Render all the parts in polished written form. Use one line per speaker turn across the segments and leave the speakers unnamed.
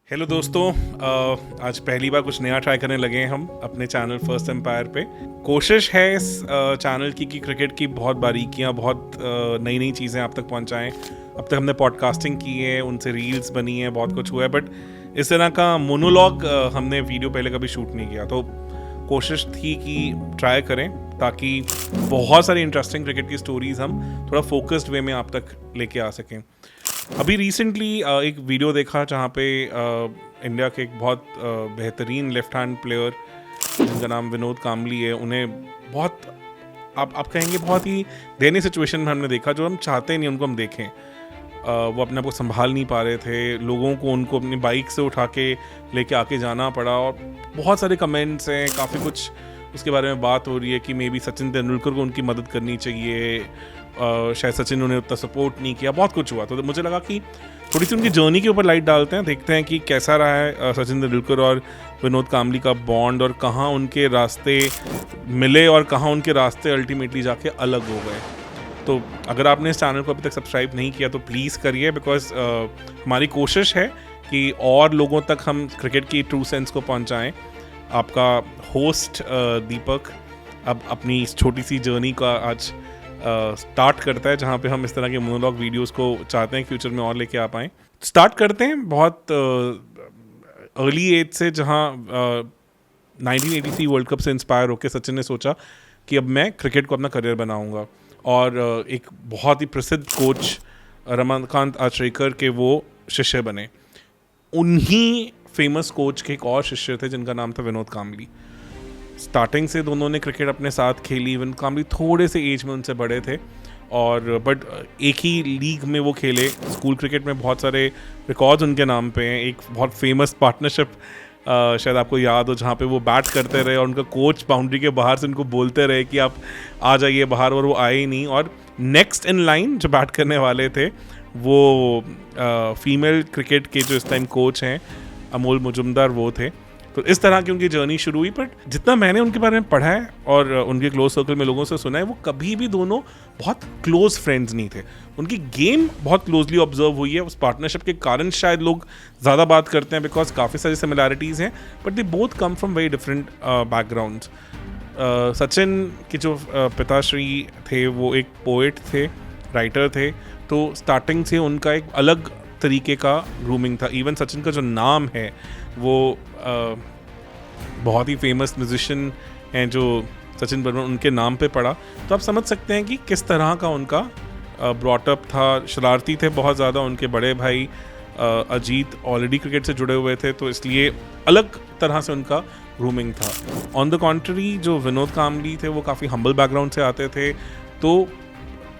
Hello दोस्तों, आज पहली बार कुछ नया ट्राई करने लगे हैं हम अपने चैनल फर्स्ट एम्पायर पे। कोशिश है इस चैनल की कि क्रिकेट की बहुत बारीकियां, बहुत नई नई चीज़ें आप तक पहुंचाएं। अब तक हमने पॉडकास्टिंग की है, उनसे रील्स बनी है, बहुत कुछ हुआ है, बट इस तरह का मोनोलॉग हमने वीडियो पहले कभी शूट नहीं किया। तो कोशिश थी कि ट्राई करें ताकि बहुत सारी इंटरेस्टिंग क्रिकेट की स्टोरीज हम थोड़ा फोकस्ड वे में आप तक लेके आ सकें। अभी रिसेंटली एक वीडियो देखा जहाँ पे इंडिया के एक बहुत बेहतरीन लेफ्ट हैंड प्लेयर जिनका नाम विनोद काम्बली है, उन्हें बहुत आप कहेंगे बहुत ही दयनीय सिचुएशन में हमने देखा, जो हम चाहते नहीं उनको हम देखें। वो अपने आप को संभाल नहीं पा रहे थे, लोगों को उनको अपनी बाइक से उठा के लेके आके जाना पड़ा, और बहुत सारे कमेंट्स हैं, काफ़ी कुछ उसके बारे में बात हो रही है कि मे बी सचिन तेंदुलकर को उनकी मदद करनी चाहिए, शायद सचिन ने उन्हें उतना सपोर्ट नहीं किया, बहुत कुछ हुआ। तो मुझे लगा कि थोड़ी सी उनकी जर्नी के ऊपर लाइट डालते हैं, देखते हैं कि कैसा रहा है सचिन तेंदुलकर और विनोद काम्बली का बॉन्ड, और कहाँ उनके रास्ते मिले और कहाँ उनके रास्ते अल्टीमेटली जाके अलग हो गए। तो अगर आपने इस चैनल को अभी तक सब्सक्राइब नहीं किया तो प्लीज़ करिए, बिकॉज हमारी कोशिश है कि और लोगों तक हम क्रिकेट की ट्रू सेंस को पहुंचाएं। आपका होस्ट दीपक अब अपनी इस छोटी सी जर्नी का आज स्टार्ट करता है, जहाँ पे हम इस तरह के मोनोलॉग वीडियोस को चाहते हैं फ्यूचर में और लेके आ पाएँ। स्टार्ट करते हैं बहुत अर्ली एज से, जहाँ 1983 वर्ल्ड कप से इंस्पायर होकर सचिन ने सोचा कि अब मैं क्रिकेट को अपना करियर बनाऊंगा, और एक बहुत ही प्रसिद्ध कोच रमाकांत आचरेकर के वो शिष्य बने। उन्हीं फेमस कोच के एक और शिष्य थे जिनका नाम था विनोद काम्बली। स्टार्टिंग से दोनों ने क्रिकेट अपने साथ खेली। विनोद काम्बली थोड़े से एज में उनसे बड़े थे, और बट एक ही लीग में वो खेले। स्कूल क्रिकेट में बहुत सारे रिकॉर्ड्स उनके नाम पे हैं। एक बहुत फेमस पार्टनरशिप शायद आपको याद हो, जहाँ पे वो बैट करते रहे और उनका कोच बाउंड्री के बाहर से उनको बोलते रहे कि आप आ जाइए बाहर, और वो आए ही नहीं। और नेक्स्ट इन लाइन जो बैट करने वाले थे वो फीमेल क्रिकेट के जो इस टाइम कोच हैं अमोल मुजुमदार, वो थे। तो इस तरह की उनकी जर्नी शुरू हुई। बट जितना मैंने उनके बारे में पढ़ा है और उनके क्लोज सर्कल में लोगों से सुना है, वो कभी भी दोनों बहुत क्लोज फ्रेंड्स नहीं थे। उनकी गेम बहुत क्लोजली ऑब्जर्व हुई है। उस पार्टनरशिप के कारण शायद लोग ज़्यादा बात करते हैं, बिकॉज काफ़ी सारी सिमिलैरिटीज़ हैं, but they both come from very different backgrounds. Sachin के जो पिताश्री थे वो एक पोएट थे, राइटर थे, तो स्टार्टिंग से उनका एक अलग तरीके का ग्रूमिंग था। इवन सचिन का जो नाम है वो बहुत ही फेमस म्यूजिशियन हैं जो सचिन बर्मन, उनके नाम पे पड़ा। तो आप समझ सकते हैं कि किस तरह का उनका ब्रॉटअप था। शरारती थे बहुत ज़्यादा। उनके बड़े भाई अजीत ऑलरेडी क्रिकेट से जुड़े हुए थे, तो इसलिए अलग तरह से उनका ग्रूमिंग था। ऑन द कॉन्ट्री जो विनोद काम्बली थे वो काफ़ी हम्बल बैकग्राउंड से आते थे, तो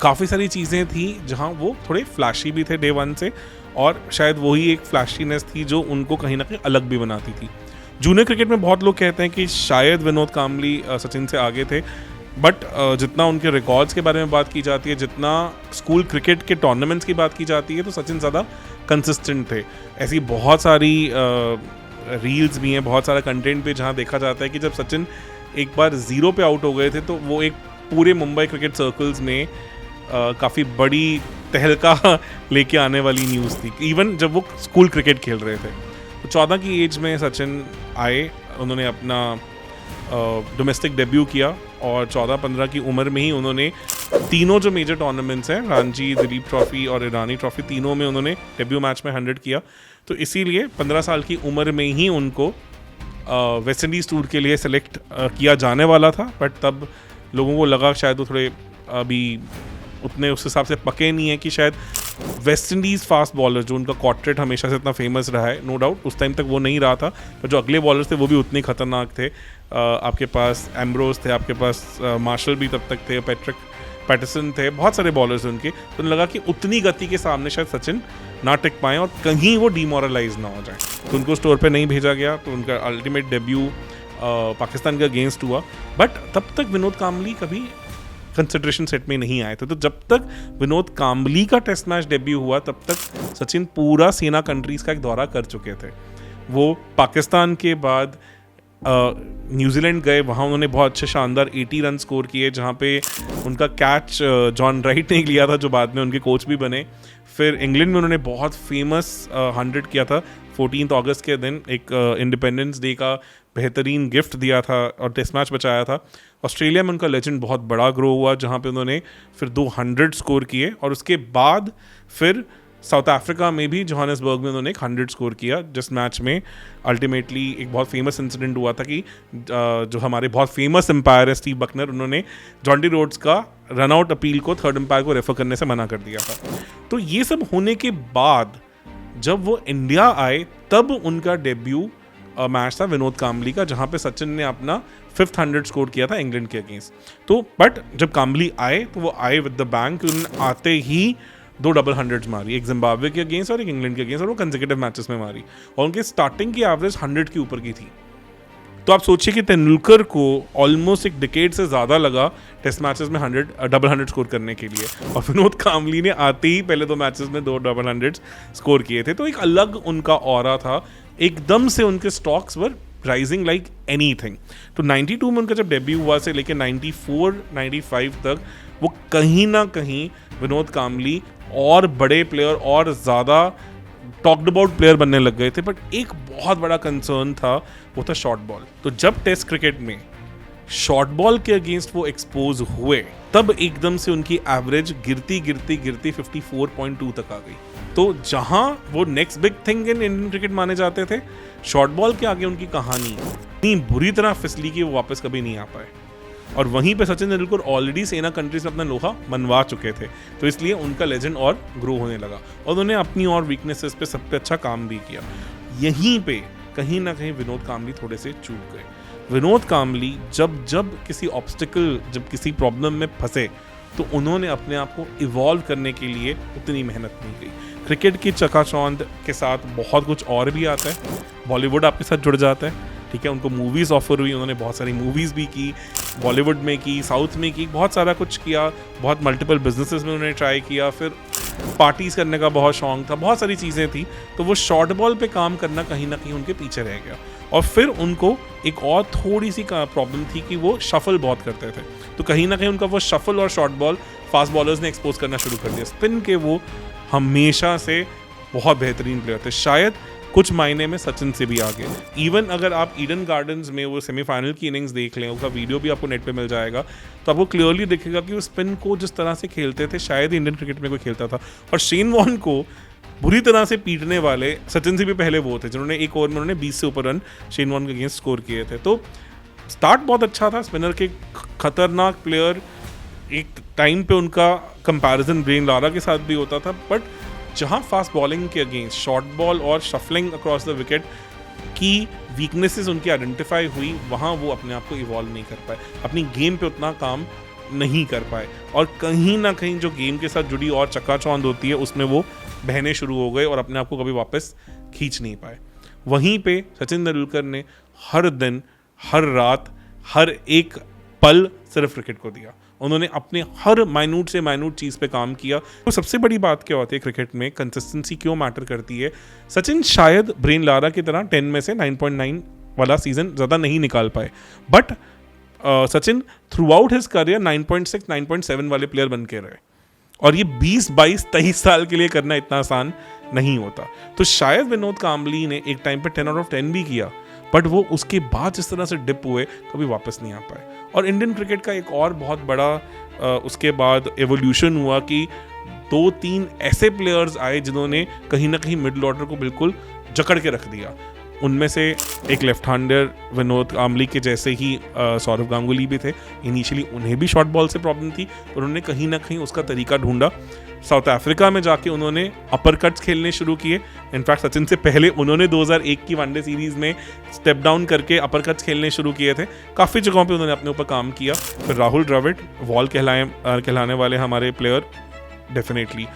काफ़ी सारी चीज़ें थी जहाँ वो थोड़े फ्लैशी भी थे डे वन से, और शायद वही एक फ्लैशीनेस थी जो उनको कहीं ना कहीं अलग भी बनाती थी। जूनियर क्रिकेट में बहुत लोग कहते हैं कि शायद विनोद काम्बली सचिन से आगे थे, बट जितना उनके रिकॉर्ड्स के बारे में बात की जाती है, जितना स्कूल क्रिकेट के टूर्नामेंट्स की बात की जाती है, तो सचिन ज़्यादा कंसिस्टेंट थे। ऐसी बहुत सारी रील्स भी हैं, बहुत सारा कंटेंट भी, जहाँ देखा जाता है कि जब सचिन एक बार 0 पे आउट हो गए थे तो वो एक पूरे मुंबई क्रिकेट सर्कल्स में काफ़ी बड़ी तहलका लेके आने वाली न्यूज़ थी, इवन जब वो स्कूल क्रिकेट खेल रहे थे। तो 14 की एज में सचिन आए, उन्होंने अपना डोमेस्टिक डेब्यू किया, और 14-15 की उम्र में ही उन्होंने तीनों जो मेजर टूर्नामेंट्स हैं, रणजी, दिलीप ट्रॉफी और ईरानी ट्रॉफी, तीनों में उन्होंने डेब्यू मैच में 100 किया। तो इसीलिए 15 साल की उम्र में ही उनको वेस्ट इंडीज़ टूर के लिए सेलेक्ट किया जाने वाला था, बट तब लोगों को लगा शायद वो थोड़े अभी उतने उस हिसाब से पके नहीं है कि शायद वेस्ट इंडीज़ फास्ट बॉलर, जो उनका क्वार्टेट हमेशा से इतना फेमस रहा है, नो डाउट उस टाइम तक वो नहीं रहा था, पर जो अगले बॉलर्स थे वो भी उतने खतरनाक थे। आपके पास एम्ब्रोज थे, आपके पास मार्शल भी तब तक थे, पैटरसन थे, बहुत सारे बॉलर्स उनके। तो लगा कि उतनी गति के सामने शायद सचिन ना टिक पाएँ और कहीं वो डिमोरलाइज ना हो जाए, तो उनको स्टोर पे नहीं भेजा गया। तो उनका अल्टीमेट डेब्यू पाकिस्तान के अगेंस्ट हुआ, बट तब तक विनोद काम्बली कभी कंसिडरेशन सेट में नहीं आए थे। तो जब तक विनोद काम्बली का टेस्ट मैच डेब्यू हुआ, तब तक सचिन पूरा सेना कंट्रीज़ का एक दौरा कर चुके थे। वो पाकिस्तान के बाद न्यूजीलैंड गए, वहाँ उन्होंने बहुत अच्छे शानदार 80 रन स्कोर किए, जहाँ पे उनका कैच जॉन राइट ने लिया था, जो बाद में उनके कोच भी बने। फिर इंग्लैंड में उन्होंने बहुत फेमस 100 किया था 14 अगस्त के दिन, एक इंडिपेंडेंस डे का बेहतरीन गिफ्ट दिया था और टेस्ट मैच बचाया था। ऑस्ट्रेलिया में उनका लेजेंड बहुत बड़ा ग्रो हुआ, जहाँ पे उन्होंने फिर 200 स्कोर किए, और उसके बाद फिर साउथ अफ्रीका में भी जोहानिसबर्ग में उन्होंने एक 100 स्कोर किया, जिस मैच में अल्टीमेटली एक बहुत फेमस इंसिडेंट हुआ था कि जो हमारे बहुत फेमस एम्पायर है स्टीव बकनर, उन्होंने जॉन्टी रोड्स का रन आउट अपील को थर्ड एम्पायर को रेफर करने से मना कर दिया था। तो ये सब होने के बाद जब वो इंडिया आए तब उनका डेब्यू मैच था विनोद कांबली का, जहाँ पे सचिन ने अपना 5th 100 स्कोर किया था इंग्लैंड के अगेंस्ट। तो बट जब कांबली आए तो वो आए विद द बैंक, उन्होंने आते ही 2 डबल 100s मारी, एक जिम्बाब्वे के अगेंस्ट और एक इंग्लैंड के अगेंस्ट, और वो कंसेक्यूटिव मैचेस में मारी, और उनके स्टार्टिंग की एवरेज 100 के ऊपर की थी। तो आप सोचिए कि तेंदुलकर को ऑलमोस्ट एक डिकेड से ज़्यादा लगा टेस्ट मैचेस में डबल 100 स्कोर करने के लिए, और विनोद कांबली ने आते ही पहले 2 मैचेस में 2 डबल 100 स्कोर किए थे। तो एक अलग उनका ऑरा था, एकदम से उनके स्टॉक्स वर राइजिंग लाइक एनीथिंग। तो 92 में उनका जब डेब्यू हुआ से लेकर 94-95 तक वो कहीं ना कहीं विनोद कांबली और बड़े प्लेयर और ज़्यादा टॉक्ड अबाउट प्लेयर बनने लग गए थे। बट एक बहुत बड़ा कंसर्न था, वो था शॉर्ट बॉल। तो जब टेस्ट क्रिकेट में शॉर्ट बॉल के अगेंस्ट वो एक्सपोज हुए, तब एकदम से उनकी एवरेज गिरती 54.2 तक आ गई। तो जहां वो next big thing in Indian cricket माने जाते थे, शॉर्ट बॉल के आगे उनकी कहानी इतनी बुरी तरह फिसली कि वो वापस कभी नहीं आ पाए। और वहीं पे Sachin Tendulkar already SENA countries में अपना लोहा मनवा चुके थे, तो इसलिए उनका लेजेंड और ग्रो होने लगा, और उन्होंने अपनी और वीकनेसेस पे सब पे अच्छा काम भी किया। यहीं पे कहीं ना कहीं विनोद कांबली थोड़े से चूक गए। विनोद कांबली जब किसी ऑब्स्टिकल, जब किसी प्रॉब्लम में फंसे, तो उन्होंने अपने आप को इवॉल्व करने के लिए उतनी मेहनत नहीं की। क्रिकेट की चकाचौंध के साथ बहुत कुछ और भी आता है, बॉलीवुड आपके साथ जुड़ जाता है, ठीक है। उनको मूवीज़ ऑफर हुई, उन्होंने बहुत सारी मूवीज़ भी की, बॉलीवुड में की, साउथ में की, बहुत सारा कुछ किया, बहुत मल्टीपल बिजनेसेस में उन्होंने ट्राई किया, फिर पार्टीज़ करने का बहुत शौक था, बहुत सारी चीज़ें थी। तो वो शॉर्ट बॉल पे काम करना कहीं ना कहीं उनके पीछे रह गया। और फिर उनको एक और थोड़ी सी प्रॉब्लम थी कि वो शफल बहुत करते थे, तो कहीं ना कहीं उनका वो शफल और शॉर्ट बॉल फास्ट बॉलर्स ने एक्सपोज करना शुरू कर दिया। स्पिन के वो हमेशा से बहुत बेहतरीन प्लेयर थे, शायद कुछ मायने में सचिन से भी आगे। इवन अगर आप ईडन गार्डन्स में वो सेमीफाइनल की इनिंग्स देख लें, उसका वीडियो भी आपको नेट पे मिल जाएगा, तो आपको क्लियरली दिखेगा कि वो स्पिन को जिस तरह से खेलते थे शायद इंडियन क्रिकेट में कोई खेलता था। और शेन वॉर्न को बुरी तरह से पीटने वाले सचिन से भी पहले वो थे, जिन्होंने एक ओवर में उन्होंने 20 से ऊपर रन शेन वॉर्न के अगेंस्ट स्कोर किए थे। तो स्टार्ट बहुत अच्छा था, स्पिनर के खतरनाक प्लेयर, एक टाइम पे उनका कंपैरिजन ब्रेन लारा के साथ भी होता था। बट जहां फास्ट बॉलिंग के अगेंस्ट शॉर्ट बॉल और शफलिंग अक्रॉस द विकेट की वीकनेसेस उनकी आइडेंटिफाई हुई, वहां वो अपने आप को इवॉल्व नहीं कर पाए, अपनी गेम पे उतना काम नहीं कर पाए, और कहीं ना कहीं जो गेम के साथ जुड़ी और चकाचौंध होती है उसमें वो बहने शुरू हो गए और अपने आप को कभी वापस खींच नहीं पाए। वहीं पे सचिन तेंदुलकर ने हर दिन, हर रात, हर एक पल सिर्फ क्रिकेट को दिया। उन्होंने अपने हर माइन्यूट से माइन्यूट चीज़ पे काम किया। तो सबसे बड़ी बात क्या होती है क्रिकेट में, कंसिस्टेंसी क्यों मैटर करती है। सचिन शायद ब्रेन लारा की तरह 10 में से 9.9 वाला सीजन ज़्यादा नहीं निकाल पाए, but Sachin through out his career 9.6, 9.7 वाले प्लेयर बन के रहे, और ये 20, 22, 23 साल के लिए करना इतना आसान नहीं होता। तो शायद विनोद कांबली ने एक टाइम पे 10 आउट ऑफ 10 भी किया, बट वो उसके बाद जिस तरह से डिप हुए कभी वापस नहीं आ पाए। और इंडियन क्रिकेट का एक और बहुत बड़ा उसके बाद एवोल्यूशन हुआ कि 2-3 ऐसे प्लेयर्स आए जिन्होंने कहीं ना कहीं मिडिल ऑर्डर को बिल्कुल जकड़ के रख दिया। उनमें से एक लेफ्ट हैंडर विनोद कांबली के जैसे ही सौरव गांगुली भी थे। इनिशियली उन्हें भी शॉर्ट बॉल से प्रॉब्लम थी, तो उन्होंने कहीं ना कहीं उसका तरीका ढूंढा। साउथ अफ्रीका में जाके उन्होंने अपर कट्स खेलने शुरू किए। इनफैक्ट सचिन से पहले उन्होंने 2001 की वनडे सीरीज में स्टेप डाउन करके अपर कट्स खेलने शुरू किए थे। काफ़ी जगहों पे उन्होंने अपने ऊपर काम किया। फिर राहुल द्रविड़, वॉल कहलाने वाले हमारे प्लेयर, डेफिनेटली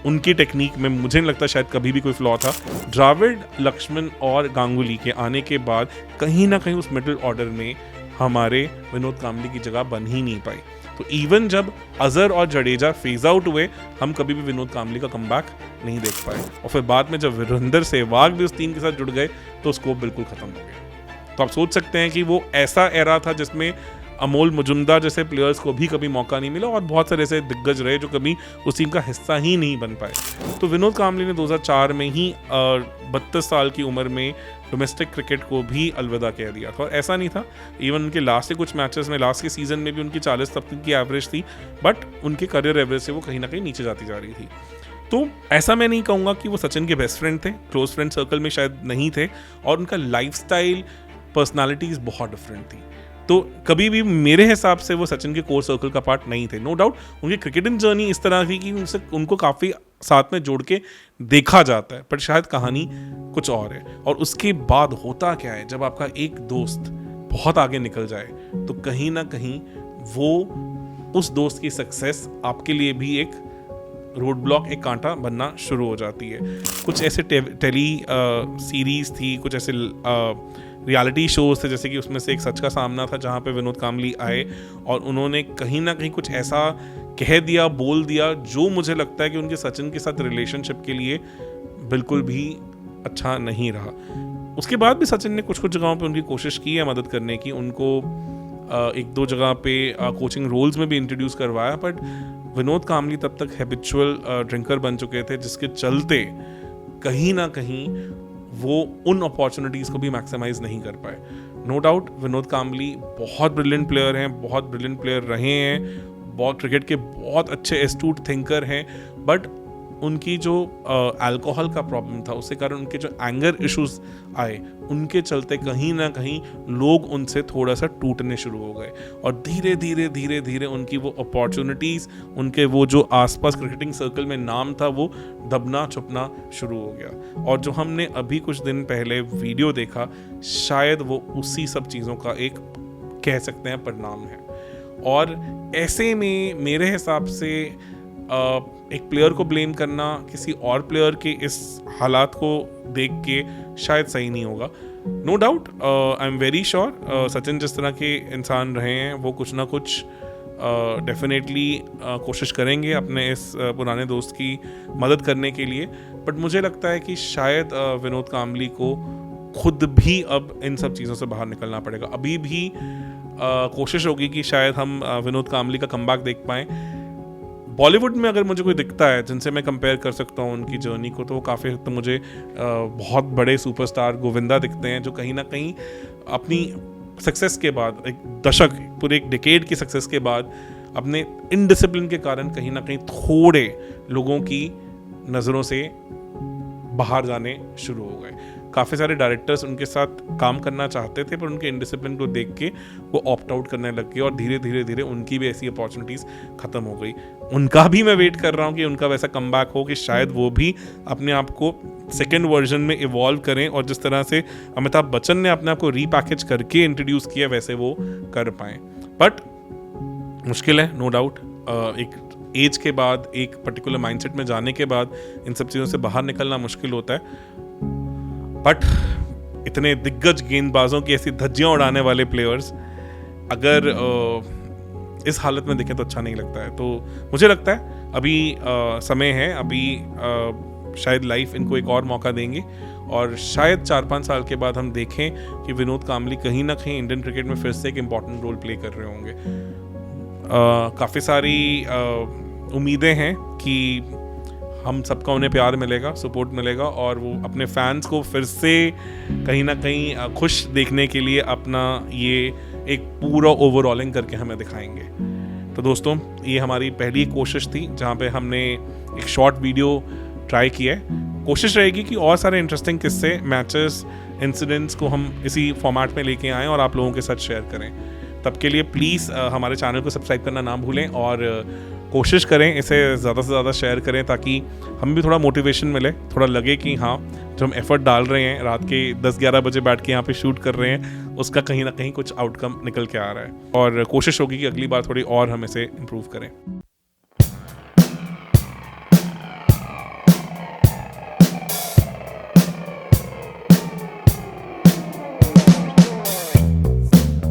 उनकी टेक्निक में मुझे नहीं लगता शायद कभी भी कोई फ्लॉ था। द्रविड़, लक्ष्मण और गांगुली के आने के बाद कहीं ना कहीं उस मिडिल ऑर्डर में हमारे विनोद कांबली की जगह बन ही नहीं पाई। तो इवन जब अजहर और जडेजा फेज आउट हुए, हम कभी भी विनोद कांबली का कमबैक नहीं देख पाए। और फिर बाद में जब वीरेंद्र सहवाग भी उस टीम के साथ जुड़ गए तो स्कोप बिल्कुल खत्म हो गया। तो आप सोच सकते हैं कि वो ऐसा एरा था जिसमें अमोल मुजुमदार जैसे प्लेयर्स को भी कभी मौका नहीं मिला और बहुत सारे ऐसे दिग्गज रहे जो कभी उस टीम का हिस्सा ही नहीं बन पाए। तो विनोद कांबली ने 2004 में ही 32 साल की उम्र में डोमेस्टिक क्रिकेट को भी अलविदा कह दिया था। और ऐसा नहीं था, इवन उनके लास्ट के कुछ मैचेस में, लास्ट के सीजन में भी उनकी 40 तक की एवरेज थी, बट उनके करियर एवरेज से वो कहीं ना कहीं नीचे जाती जा रही थी। तो ऐसा मैं नहीं कहूँगा कि वो सचिन के बेस्ट फ्रेंड थे, क्लोज फ्रेंड सर्कल में शायद नहीं थे, और उनका लाइफस्टाइल, पर्सनालिटीज बहुत डिफरेंट थी। तो कभी भी मेरे हिसाब से वो सचिन के कोर सर्कल का पार्ट नहीं थे। नो डाउट उनकी क्रिकेटिंग जर्नी इस तरह थी कि उनको काफ़ी साथ में जोड़ के देखा जाता है, पर शायद कहानी कुछ और है। और उसके बाद होता क्या है, जब आपका एक दोस्त बहुत आगे निकल जाए तो कहीं ना कहीं वो उस दोस्त की सक्सेस आपके लिए भी एक रोड ब्लॉक, एक कांटा बनना शुरू हो जाती है। कुछ ऐसे टेली सीरीज थी, कुछ ऐसे रियलिटी शोज थे, जैसे कि उसमें से एक सच का सामना था जहाँ पे विनोद कांबली आए और उन्होंने कहीं ना कहीं कुछ ऐसा कह दिया, बोल दिया, जो मुझे लगता है कि उनके सचिन के साथ रिलेशनशिप के लिए बिल्कुल भी अच्छा नहीं रहा। उसके बाद भी सचिन ने कुछ कुछ जगहों पे उनकी कोशिश की है मदद करने की, उनको एक दो जगह पे कोचिंग रोल्स में भी इंट्रोड्यूस करवाया, बट विनोद कांबली तब तक हैबिचुअल ड्रिंकर बन चुके थे, जिसके चलते कहीं ना कहीं वो उन अपॉर्चुनिटीज़ को भी मैक्सिमाइज नहीं कर पाए। नो डाउट विनोद कांबली बहुत ब्रिलियंट प्लेयर हैं, बहुत ब्रिलियंट प्लेयर रहे हैं, बहुत क्रिकेट के बहुत अच्छे एस्टूट थिंकर हैं, बट उनकी जो अल्कोहल का प्रॉब्लम था, उसके कारण उनके जो एंगर इश्यूज आए, उनके चलते कहीं ना कहीं लोग उनसे थोड़ा सा टूटने शुरू हो गए और धीरे धीरे धीरे धीरे उनकी वो अपॉर्चुनिटीज़, उनके वो जो आसपास क्रिकेटिंग सर्कल में नाम था, वो दबना छुपना शुरू हो गया। और जो हमने अभी कुछ दिन पहले वीडियो देखा, शायद वो उसी सब चीज़ों का एक कह सकते हैं परिणाम है। और ऐसे में मेरे हिसाब से एक प्लेयर को ब्लेम करना किसी और प्लेयर के इस हालात को देख के शायद सही नहीं होगा। No doubt I am very sure Sachin जिस तरह के इंसान रहे हैं, वो कुछ ना कुछ डेफिनेटली कोशिश करेंगे अपने इस पुराने दोस्त की मदद करने के लिए, बट मुझे लगता है कि शायद विनोद कांबली को खुद भी अब इन सब चीज़ों से बाहर निकलना पड़ेगा। अभी भी कोशिश होगी कि शायद हम विनोद कांबली का कमबैक देख पाएँ। बॉलीवुड में अगर मुझे कोई दिखता है जिनसे मैं कंपेयर कर सकता हूँ उनकी जर्नी को, तो वो काफ़ी हद तक मुझे बहुत बड़े सुपरस्टार गोविंदा दिखते हैं, जो कहीं ना कहीं अपनी सक्सेस के बाद, एक दशक, पूरे एक डिकेड की सक्सेस के बाद, अपने इनडिसिप्लिन के कारण कहीं ना कहीं थोड़े लोगों की नज़रों से बाहर जाने शुरू हो गए। काफ़ी सारे डायरेक्टर्स उनके साथ काम करना चाहते थे, पर उनके इनडिसिप्लिन को देख के वो ऑप्ट आउट करने लग गए और धीरे धीरे धीरे उनकी भी ऐसी अपॉर्चुनिटीज़ ख़त्म हो गई। उनका भी मैं वेट कर रहा हूँ कि उनका वैसा कमबैक हो कि शायद वो भी अपने आप को सेकेंड वर्जन में इवॉल्व करें और जिस तरह से अमिताभ बच्चन ने अपने आप को रीपैकेज करके इंट्रोड्यूस किया, वैसे वो कर पाएँ। बट मुश्किल है, नो डाउट। एक एज के बाद, एक पर्टिकुलर माइंडसेट में जाने के बाद इन सब चीज़ों से बाहर निकलना मुश्किल होता है। बट इतने दिग्गज गेंदबाजों की ऐसी धज्जियां उड़ाने वाले प्लेयर्स अगर इस हालत में दिखे तो अच्छा नहीं लगता है। तो मुझे लगता है अभी समय है, अभी शायद लाइफ इनको एक और मौका देंगे और शायद 4-5 साल के बाद हम देखें कि विनोद कांबली कहीं ना कहीं इंडियन क्रिकेट में फिर से एक इम्पॉर्टेंट रोल प्ले कर रहे होंगे। काफ़ी सारी उम्मीदें हैं कि हम सबका उन्हें प्यार मिलेगा, सपोर्ट मिलेगा और वो अपने फैंस को फिर से कहीं ना कहीं खुश देखने के लिए अपना ये एक पूरा ओवरऑलिंग करके हमें दिखाएंगे। तो दोस्तों, ये हमारी पहली कोशिश थी जहाँ पे हमने एक शॉर्ट वीडियो ट्राई किया है। कोशिश रहेगी कि और सारे इंटरेस्टिंग किस्से, मैचेस, इंसिडेंट्स को हम इसी फॉर्मेट में लेके आएँ और आप लोगों के साथ शेयर करें। तब के लिए प्लीज़ हमारे चैनल को सब्सक्राइब करना ना भूलें और कोशिश करें इसे ज़्यादा से ज़्यादा शेयर करें ताकि हम भी थोड़ा मोटिवेशन मिले, थोड़ा लगे कि हाँ, जो हम एफर्ट डाल रहे हैं, रात के 10-11 बजे बैठ के यहाँ पे शूट कर रहे हैं, उसका कहीं ना कहीं कुछ आउटकम निकल के आ रहा है। और कोशिश होगी कि अगली बार थोड़ी और हम इसे इम्प्रूव करें।